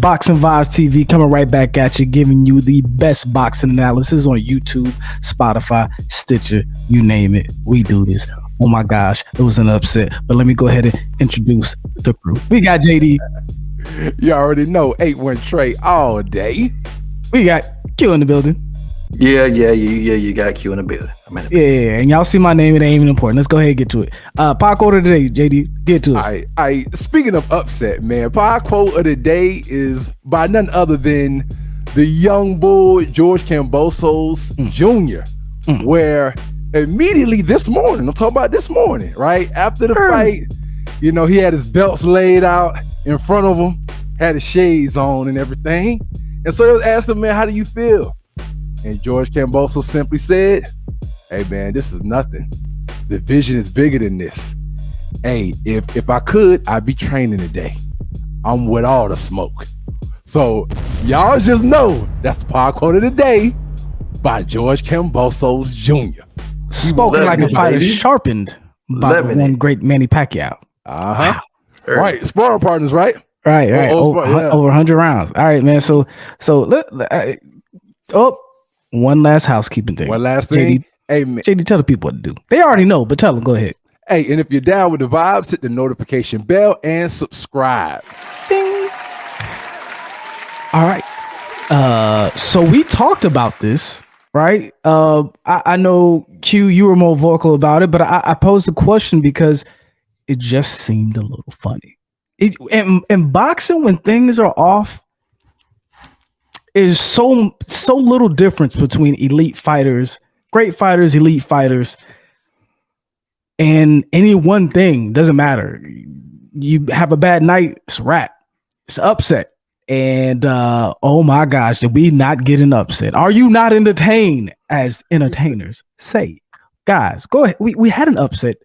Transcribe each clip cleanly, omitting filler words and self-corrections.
Boxing Vibez TV coming right back at you, giving you the best boxing analysis on YouTube, Spotify, Stitcher, you name it. We do this. Oh my gosh, it was an upset. But let me go ahead and introduce the crew. We got JD. You already know 8-1 Trey all day. We got Q in the building. Yeah, you got Q in the building. Yeah, and y'all see my name, it ain't even important. Let's go ahead and get to it. Pod quote of the day, JD, get to us. All right. Speaking of upset, man, pod quote of the day is by none other than the young bull, George Kambosos Jr., where immediately this morning, I'm talking about this morning, right? After the fight, you know, he had his belts laid out in front of him, had his shades on and everything. And so they was asking, man, how do you feel? And George Kambosos simply said, hey, man, this is nothing. The vision is bigger than this. Hey, if I could, I'd be training today. I'm with all the smoke. So y'all just know that's the pod quote of the day by George Kambosos Jr. Spoken like a fighter sharpened by the one great Manny Pacquiao. Wow. Right, sparring partners, right? Right. Over 100 rounds. All right, man. So one last housekeeping thing. One last thing. JD, hey, man. JD, tell the people what to do. They already know, but tell them. Go ahead. Hey, and if you're down with the vibes, hit the notification bell and subscribe. Ding. All right. So we talked about this, right? I know, Q, you were more vocal about it, but I posed the question because it just seemed a little funny. In boxing, when things are off, is so little difference between elite fighters, great fighters, elite fighters, and any one thing. Doesn't matter. You have a bad night, it's a wrap. It's an upset. And oh my gosh, did we not get an upset? Are you not entertained as entertainers? Say, guys, go ahead. We had an upset.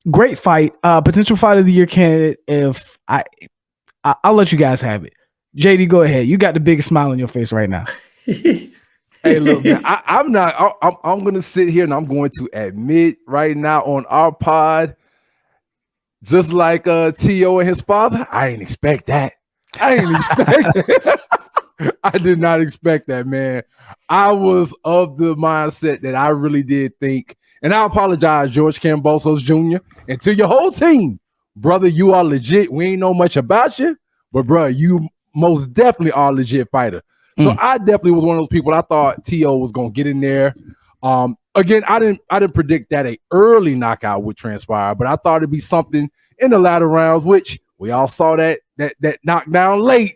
Great fight, potential fight of the year candidate. If I'll let you guys have it. JD, go ahead. You got the biggest smile on your face right now. Hey, look, man, I'm going to sit here and I'm going to admit right now on our pod, just like T.O. and his father, I didn't expect that. I did not expect that, man. I was of the mindset that I really did think, and I apologize, George Kambosos Jr., and to your whole team, brother, you are legit. We ain't know much about you, but bro, you most definitely are a legit fighter. So I definitely was one of those people. I thought T.O. was gonna get in there. Again, I didn't predict that a early knockout would transpire, but I thought it'd be something in the latter rounds, which we all saw that knockdown late,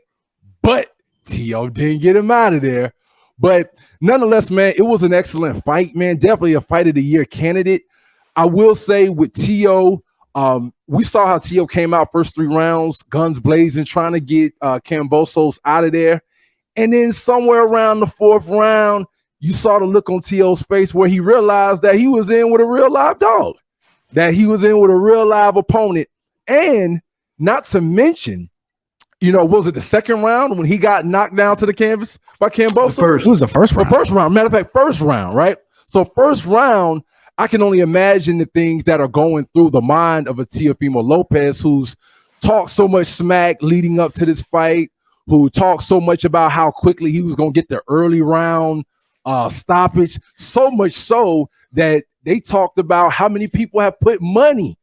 but T.O. didn't get him out of there. But nonetheless, man, it was an excellent fight, man. Definitely a fight of the year candidate. I will say with T.O., we saw how T.O. came out first 3 rounds, guns blazing, trying to get Kambosos out of there. And then somewhere around the 4th round, you saw the look on T.O.'s face where he realized that he was in with a real live dog, that he was in with a real live opponent. And not to mention, you know, was it the 2nd round when he got knocked down to the canvas by Kambosos? It was the first round. First round. Matter of fact, first round, right? So first round, I can only imagine the things that are going through the mind of a Teofimo Lopez who's talked so much smack leading up to this fight, who talked so much about how quickly he was going to get the early round stoppage, so much so that they talked about how many people have put money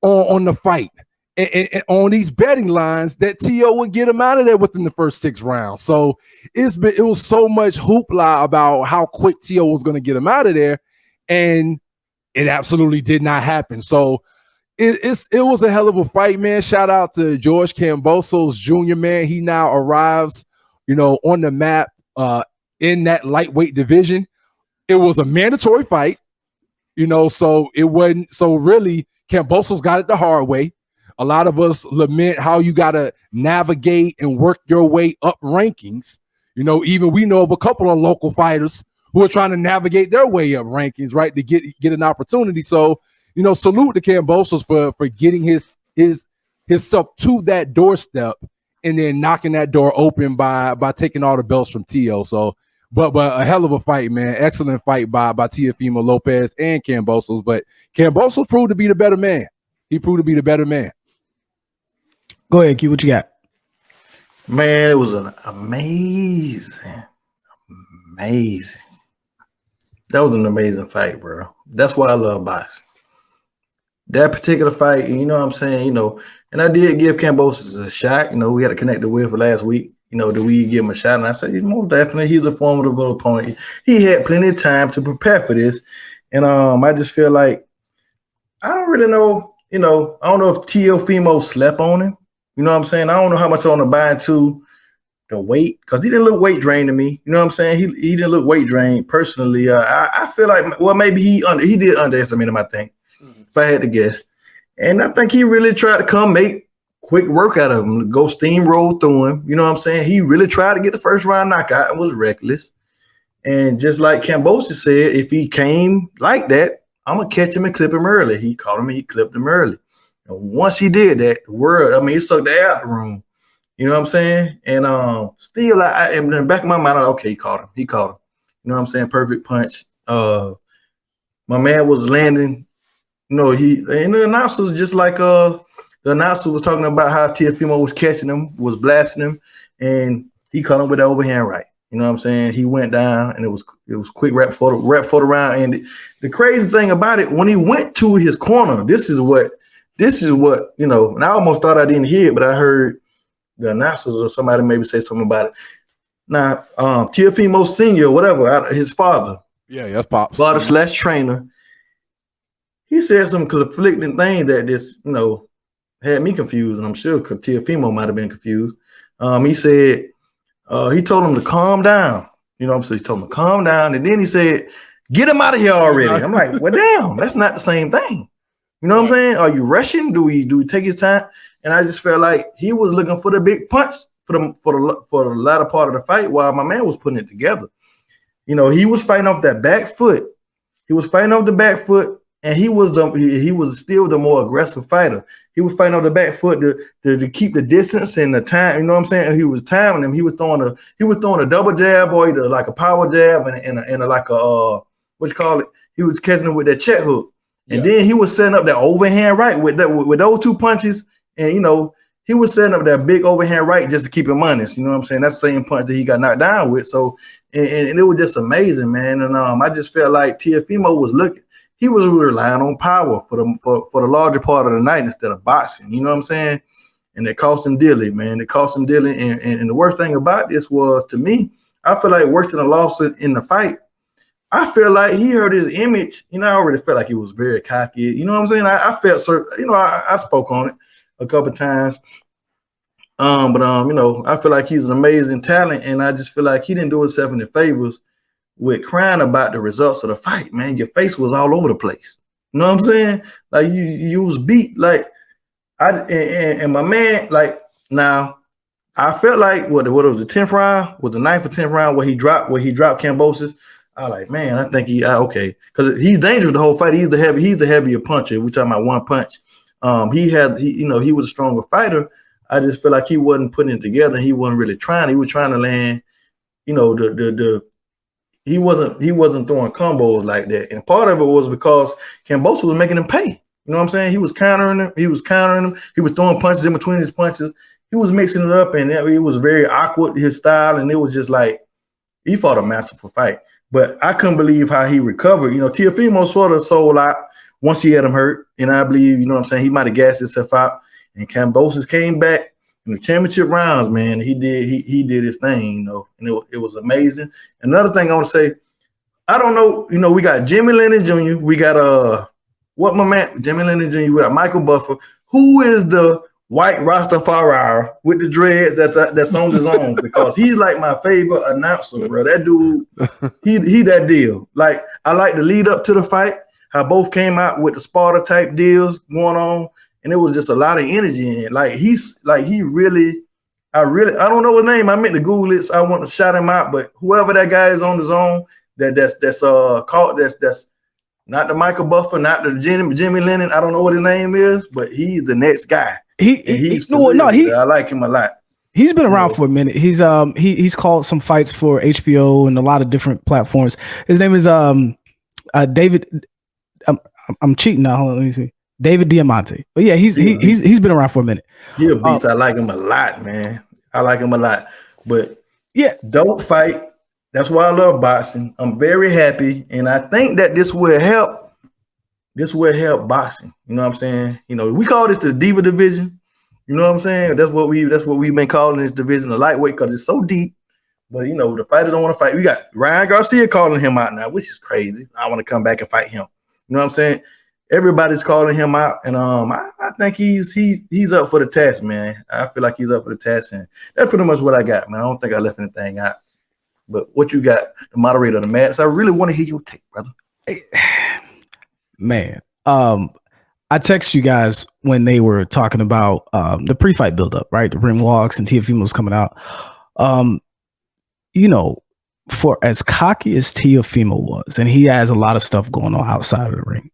on the fight and on these betting lines that T.O. would get him out of there within the first 6 rounds. So it was so much hoopla about how quick T.O. was going to get him out of there, and it absolutely did not happen. So it was a hell of a fight, man. Shout out to George Kambosos Jr., man. He now arrives, you know, on the map in that lightweight division. It was a mandatory fight, you know, so it wasn't. So really, Kambosos got it the hard way. A lot of us lament how you got to navigate and work your way up rankings. You know, even we know of a couple of local fighters who are trying to navigate their way up rankings, right, to get an opportunity. So, you know, salute to Kambosos for getting himself to that doorstep and then knocking that door open by taking all the belts from T.O. So, but a hell of a fight, man. Excellent fight by Teofimo Lopez and Kambosos. But Kambosos proved to be the better man. He proved to be the better man. Go ahead, Q. What you got? Man, it was an amazing. That was an amazing fight, bro. That's why I love boxing. That particular fight, you know what I'm saying? And I did give Kambosos a shot. We had to connect the with last week. Do we give him a shot? And I said, most definitely, he's a formidable opponent. He had plenty of time to prepare for this. And I just feel like I don't really know, I don't know if Teofimo slept on him. You know what I'm saying? I don't know how much on the buy into the weight, because he didn't look weight drained to me. You know what I'm saying? He didn't look weight drained personally. I feel like, well, maybe he did underestimate him, I think, if I had to guess. And I think he really tried to come make quick work out of him, go steamroll through him. You know what I'm saying? He really tried to get the first round knockout and was reckless. And just like Kambosos said, if he came like that, I'm going to catch him and clip him early. He caught him and he clipped him early. And once he did that, it sucked the air out of the room. You know what I'm saying? And still, in the back of my mind, okay, he caught him. You know what I'm saying? Perfect punch. My man was landing. And the announcer was just like the announcer was talking about how Teofimo was catching him, was blasting him, and he caught him with the overhand right. You know what I'm saying? He went down, and it was quick right before the round ended. The crazy thing about it, when he went to his corner, this is what and I almost thought I didn't hear it, but I heard the announcers or somebody maybe say something about it. Now, Teofimo Sr, whatever, his father, that's Pops, father / trainer, he said some conflicting things that just, had me confused, and I'm sure Teofimo might have been confused. He said, he told him to calm down. You know what I'm saying? He told him to calm down, and then he said, get him out of here already. I'm like, well, damn, that's not the same thing. You know what I'm saying? Are you rushing? Do we take his time? And I just felt like he was looking for the big punch for the latter part of the fight while my man was putting it together. He was fighting off that back foot. And he was still the more aggressive fighter. He was fighting off the back foot to keep the distance and the time. You know what I'm saying? He was timing him. He was throwing a double jab or either like a power jab and a like a what you call it? He was catching him with that check hook. And then he was setting up that overhand right with those two punches. And, he was setting up that big overhand right just to keep him honest. You know what I'm saying? That's the same punch that he got knocked down with. So, and it was just amazing, man. And I just felt like Teofimo he was relying on power for the larger part of the night instead of boxing. You know what I'm saying? And it cost him dearly, man. It cost him dearly. And the worst thing about this was, to me, I feel like worse than a loss in the fight, I feel like he hurt his image. I already felt like he was very cocky. You know what I'm saying? I felt certain, I spoke on it a couple of times. But I feel like he's an amazing talent, and I just feel like he didn't do himself any favors with crying about the results of the fight, man. Your face was all over the place. You know what I'm saying? Like you was beat. Like and my man, like, now I felt like what was the 10th round? Was the 9th or 10th round where he dropped Kambosos? I like, man, I think okay, because he's dangerous the whole fight. He's the heavier puncher. We're talking about one punch. He was a stronger fighter. I just feel like he wasn't putting it together. He wasn't really trying. He was trying to land, he wasn't throwing combos like that. And part of it was because Kambosos was making him pay. You know what I'm saying? He was countering him. He was throwing punches in between his punches. He was mixing it up, and it was very awkward, his style. And it was just like, he fought a masterful fight. But I couldn't believe how he recovered. Teofimo sort of sold out once he had him hurt. And I believe, you know what I'm saying, he might have gassed himself out. And Kambosos came back in the championship rounds, man. He did his thing, and it was amazing. Another thing I want to say, I don't know, we got Jimmy Lennon Jr. We got Jimmy Lennon Jr. We got Michael Buffer. Who is the white Rastafari with the dreads that's on his own? Because he's like my favorite announcer, bro. That dude, he that deal. Like, I like the lead up to the fight, how both came out with the Sparta type deals going on. And it was just a lot of energy in it. Like, I don't know his name. I meant to Google it, so I want to shout him out. But whoever that guy is on his own, that's not the Michael Buffer, not the Jimmy Lennon. I don't know what his name is, but he's the next guy. I like him a lot. He's been around for a minute. He's called some fights for HBO and a lot of different platforms. His name is David. I'm cheating now. Hold on, let me see. David Diamante. But yeah, he's been around for a minute. He a beast. I like him a lot, man. I like him a lot. But Yeah, don't fight. That's why I love boxing. I'm very happy, and I think that this will help. This will help boxing. You know what I'm saying? You know, we call this the diva division. You know what I'm saying? That's what we've been calling this division, the lightweight, because it's so deep. But you know, the fighters don't want to fight. We got Ryan Garcia calling him out now, which is crazy. I want to come back and fight him. You know what I'm saying? Everybody's calling him out, and I think he's up for the test, man. I feel like he's up for the test, and that's pretty much what I got, man. I don't think I left anything out. But what you got, the moderator of the Madness? I really want to hear your take, brother. Man, I text you guys when they were talking about the pre-fight buildup, right? The ring walks and Teofimo was coming out. You know, for as cocky as Teofimo was, and he has a lot of stuff going on outside of the ring.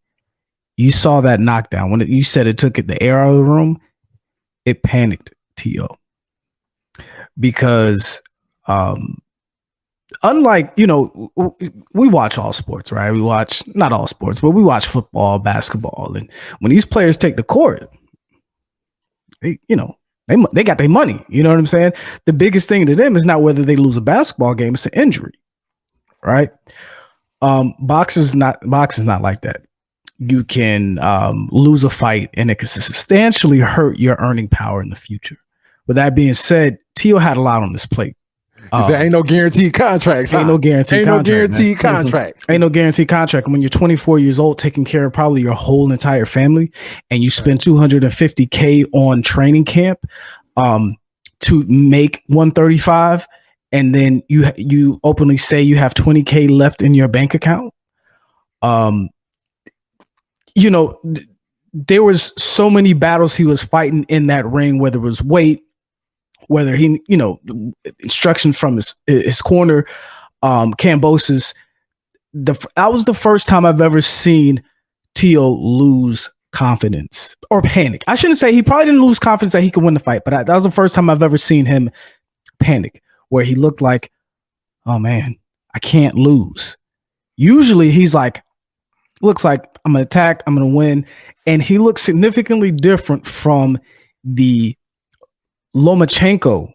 You saw that knockdown when you said it took the air out of the room. It panicked Teo because, unlike, you know, we watch all sports, right? We watch not all sports, but we watch football, basketball, and when these players take the court, they got their money. You know what I'm saying? The biggest thing to them is not whether they lose a basketball game; it's an injury, right? Boxing's not like that. You can lose a fight and it can substantially hurt your earning power in the future. With that being said, Teo had a lot on his plate. Ain't no guaranteed contracts. Ain't no guaranteed contract. Ain't no guaranteed contract. When you're 24 years old, taking care of probably your whole entire family, and you spend $250K on training camp to make 135, and then you openly say you have 20K left in your bank account. You know, there was so many battles he was fighting in that ring, whether it was weight, whether he, you know, instruction from his corner, Kambosos. That was the first time I've ever seen Teo lose confidence or panic. I shouldn't say he probably didn't lose confidence that he could win the fight, but that was the first time I've ever seen him panic, where he looked like, oh man, I can't lose. Usually he's like, looks like I'm going to attack, I'm going to win. And he looks significantly different from the Lomachenko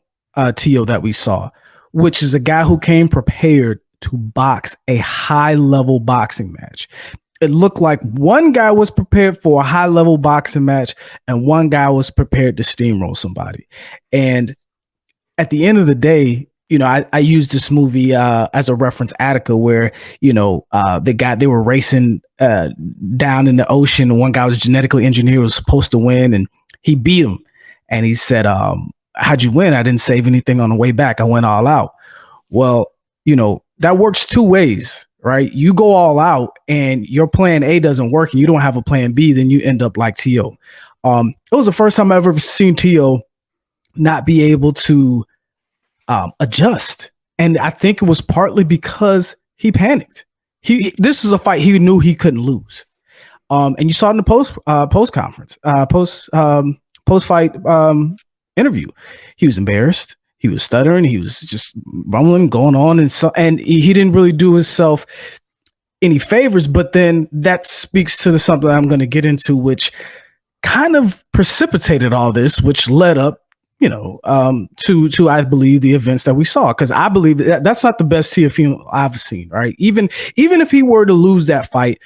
Teo that we saw, which is a guy who came prepared to box a high-level boxing match. It looked like one guy was prepared for a high-level boxing match and one guy was prepared to steamroll somebody. And at the end of the day, you know, I used this movie as a reference, Attica, where, you know, they were racing down in the ocean. And one guy was genetically engineered, was supposed to win, and he beat him. And he said, how'd you win? I didn't save anything on the way back. I went all out. Well, you know, that works two ways, right? You go all out and your plan A doesn't work and you don't have a plan B, then you end up like Teo. It was the first time I've ever seen Teo not be able to adjust. And I think it was partly because he panicked. This is a fight he knew he couldn't lose. And you saw it in the post-fight interview. He was embarrassed. He was stuttering. He was just rumbling, going on. And he didn't really do himself any favors. But then that speaks to something I'm going to get into, which kind of precipitated all this, which led up, you know, to I believe the events that we saw, because I believe that's not the best Teofimo I've seen, right? Even if he were to lose that fight,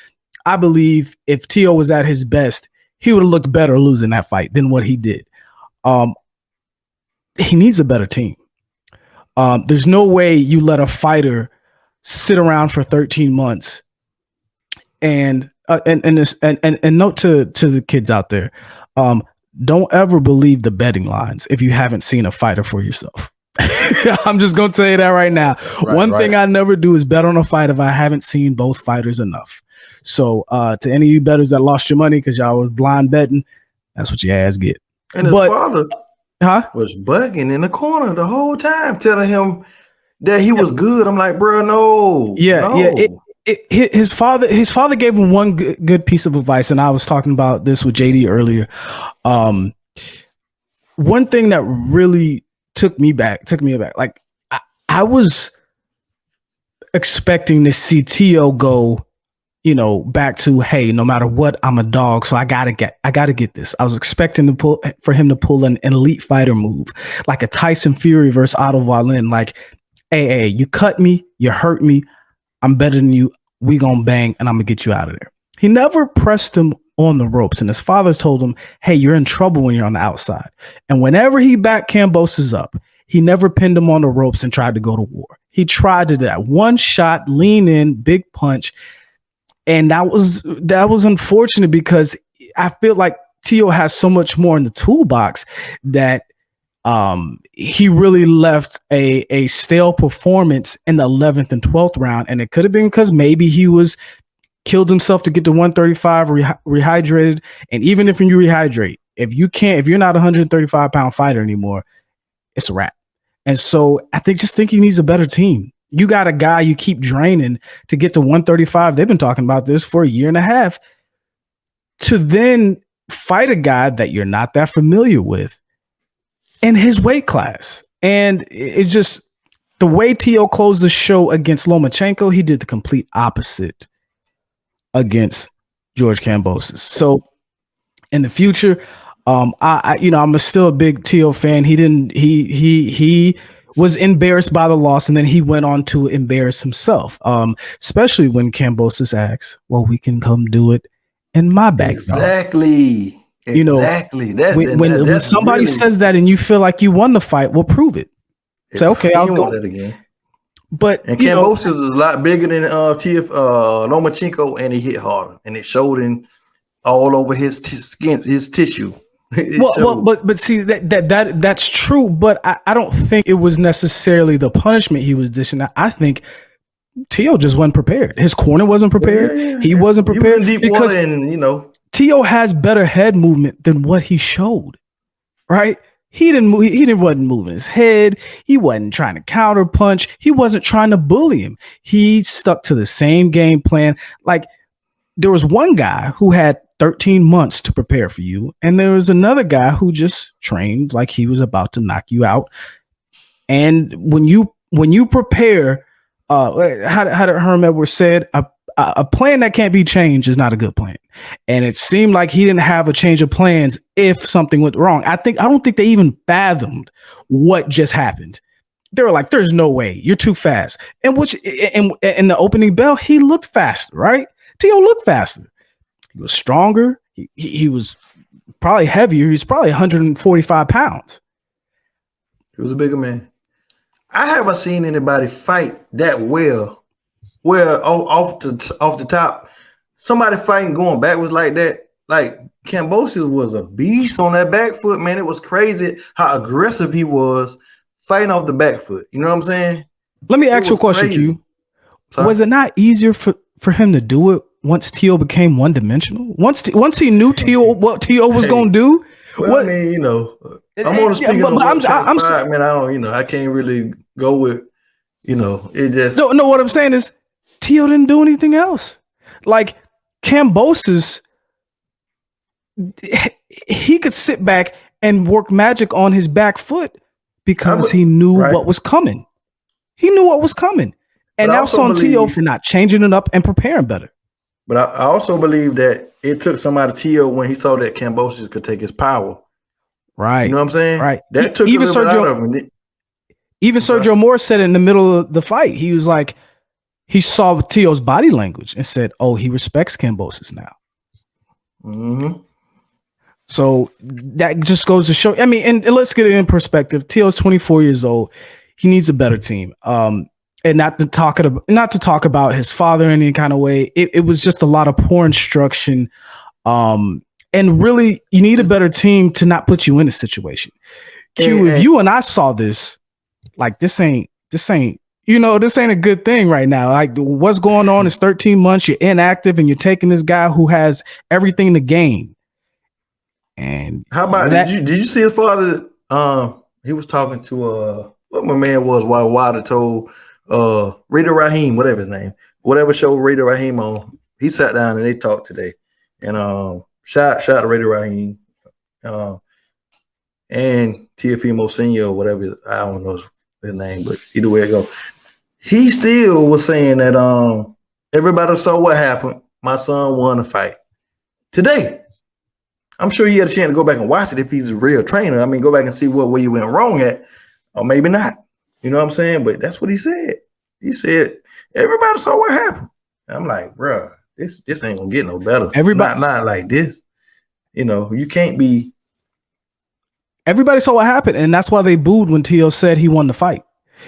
I believe if Teo was at his best, he would have looked better losing that fight than what he did. He needs a better team. There's no way you let a fighter sit around for 13 months and note to the kids out there. Don't ever believe the betting lines if you haven't seen a fighter for yourself. I'm just going to tell you that right now. One thing I never do is bet on a fight if I haven't seen both fighters enough. So to any of you bettors that lost your money because y'all was blind betting, that's what your ass get. And his father was bugging in the corner the whole time, telling him that he was good. I'm like, bro, no. His father gave him one good piece of advice, and I was talking about this with JD earlier. One thing that really took me aback. Like I was expecting to see Teo go back to, hey, no matter what, I'm a dog, so I gotta get this. I was expecting for him to pull an elite fighter move, like a Tyson Fury versus Otto Wallin. Like, hey, you cut me, you hurt me, I'm better than you. We gonna bang, and I'm gonna get you out of there. He never pressed him on the ropes, and his father told him, hey, you're in trouble when you're on the outside. And whenever he backed Kambosos up, he never pinned him on the ropes and tried to go to war. He tried to do that one shot, lean in, big punch. And that was unfortunate because I feel like Teo has so much more in the toolbox that he really left a stale performance in the 11th and 12th round. And it could have been because maybe he was killed himself to get to 135, rehydrated. And even if you rehydrate, if you're not a 135-pound fighter anymore, it's a wrap. And so I think he needs a better team. You got a guy you keep draining to get to 135. They've been talking about this for a year and a half, to then fight a guy that you're not that familiar with in his weight class. And it's just the way Teo closed the show against Lomachenko, he did the complete opposite against George Kambosos. So in the future, I'm still a big Teo fan. He was embarrassed by the loss, and then he went on to embarrass himself. Especially when Kambosos asks, well, we can come do it in my backyard. Exactly. Exactly. When somebody really says that and you feel like you won the fight, well, prove it. Say, okay, I'll go that again. But Kambosos is a lot bigger than Lomachenko, and he hit harder, and it showed in all over his skin, his tissue. But see that's true. But I don't think it was necessarily the punishment he was dishing out. I think Teo just wasn't prepared. His corner wasn't prepared. Yeah. He wasn't prepared because Teo has better head movement than what he showed. Right? He wasn't moving his head. He wasn't trying to counter punch. He wasn't trying to bully him. He stuck to the same game plan. Like, there was one guy who had 13 months to prepare for you, and there was another guy who just trained like he was about to knock you out. And when you prepare, how did Herm Edwards said, a plan that can't be changed is not a good plan. And it seemed like he didn't have a change of plans if something went wrong. I don't think they even fathomed what just happened. They were like, there's no way, you're too fast. And in the opening bell, he looked faster, right? Teo looked faster. He was stronger. He was probably heavier. He's probably 145 pounds. He was a bigger man. I haven't seen anybody fight that well. Well, off the top, somebody fighting going backwards like that. Like, Kambosos was a beast on that back foot, man. It was crazy how aggressive he was fighting off the back foot. You know what I'm saying? Let me ask you a question, Q. Was it not easier for him to do it once Teo became one-dimensional? Once he knew what Teo was going to do? Well, I mean, I'm on the speaker I'm side, man. I can't really go with, it just. No, what I'm saying is Teo didn't do anything else. Like, Kambosos, he could sit back and work magic on his back foot because he knew what was coming. He knew what was coming. And that's on Teo for not changing it up and preparing better. But I also believe that it took some out of Teo when he saw that Kambosos could take his power. Right. You know what I'm saying? Right. That took even Sergio out of him. Even Sergio Moore said it in the middle of the fight. He was like, he saw Teo's body language and said, oh, he respects Kambosos now. Mm-hmm. So that just goes to show. I mean, and let's get it in perspective. Teo's 24 years old. He needs a better team. And not to talk about his father in any kind of way. It was just a lot of poor instruction. And really, you need a better team to not put you in a situation. If you and I saw this, like, this ain't a good thing right now. Like, what's going on is 13 months, you're inactive, and you're taking this guy who has everything to gain. And how about did you see his father? He was talking to what my man was while Wilder told Raider Raheem, whatever his name, whatever show Raider Raheem on. He sat down and they talked today. And shout to Raider Raheem and Teofimo Sr, whatever, I don't know his name, but either way it goes. He still was saying that everybody saw what happened. my son won a fight today. I'm sure he had a chance to go back and watch it if he's a real trainer. I mean, go back and see where you went wrong at, or maybe not. You know what I'm saying? But that's what he said. He said everybody saw what happened. And I'm like, bro, this ain't gonna get no better. Everybody not like this. You know, you can't be. Everybody saw what happened, and that's why they booed when Teo said he won the fight.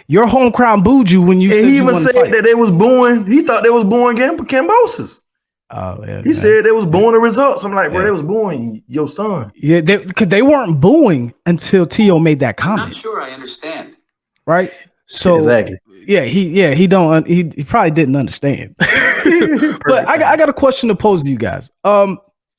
Your home crowd booed you when you. And said he you even won said the fight. that they was booing. He thought they was booing Kambosos. Oh yeah. He said they was booing the results. I'm like, bro, they was booing your son. Yeah, because they weren't booing until Teo made that comment. I'm not sure I understand. Right. So exactly. Yeah, he probably didn't understand. But I got a question to pose to you guys.